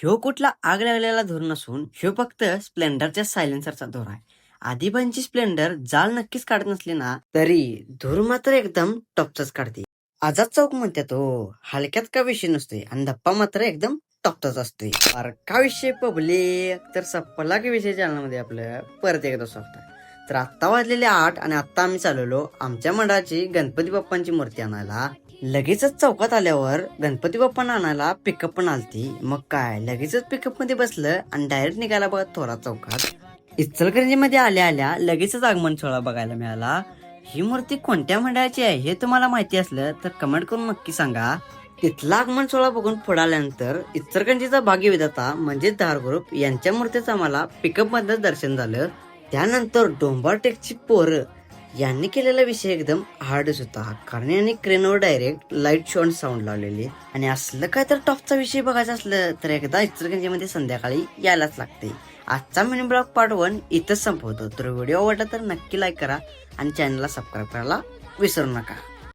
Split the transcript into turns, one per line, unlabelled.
ह्यो कुठला आग लागलेला धूर नसून ह्यो फक्त स्प्लेंडरच्या सायलेन्सरचा धूर आहे. आधीबांची स्प्लेंडर जाळ नक्कीच काढत नसली ना तरी धूर मात्र एकदम टॉपचाच काढते. आझाद चौक म्हणतात हो, हलक्यात का विषय नसतोय आणि धप्पा मात्र एकदम टॉपचाच असतोय. अरे का विषय पब्लिक तर सप्पला की विषय चॅनलमध्ये आपलं परत एकदा स्वागत आहे. तर आत्ता वाजलेले 8 आणि आत्ता आम्ही चालवलो आमच्या मंडळाची गणपती बाप्पांची मूर्ती आणायला. लगेचच चौकात आल्यावर गणपती बाप्पांना आणायला पिकअप पण आलती. मग काय लगेचच पिकअप मध्ये बसलं आणि डायरेक्ट निघाला बघा थोरात चौकात. इचलकरंजी मध्ये आल्या आल्या लगेचच आगमन सोहळा बघायला मिळाला. ही मूर्ती कोणत्या मंडळाची आहे हे तुम्हाला माहिती असलं तर कमेंट करून नक्की सांगा. तिथला आगमन सोहळा बघून पुढे आल्यानंतर इचलकरंजीचा भाग्यविधाता म्हणजे धार ग्रुप यांच्या मूर्तीचं आम्हाला पिकअप मध्येच दर्शन झालं. त्यानंतर डोंबारटेकची पोरं यांनी केलेला विषय एकदम हार्डच होता, कारण यांनी क्रेनवर डायरेक्ट लाईट शो आणि साऊंड लावलेली. आणि असलं काय तर टॉपचा विषय बघायचा असलं तर एकदा इचलकरंजीमध्ये संध्याकाळी यायलाच लागते. आजचा मिनी ब्लॉग पार्ट 1 इथंच संपवतो. तर व्हिडिओ आवडला तर नक्की लाईक करा आणि चॅनलला सबस्क्राईब करायला विसरू नका.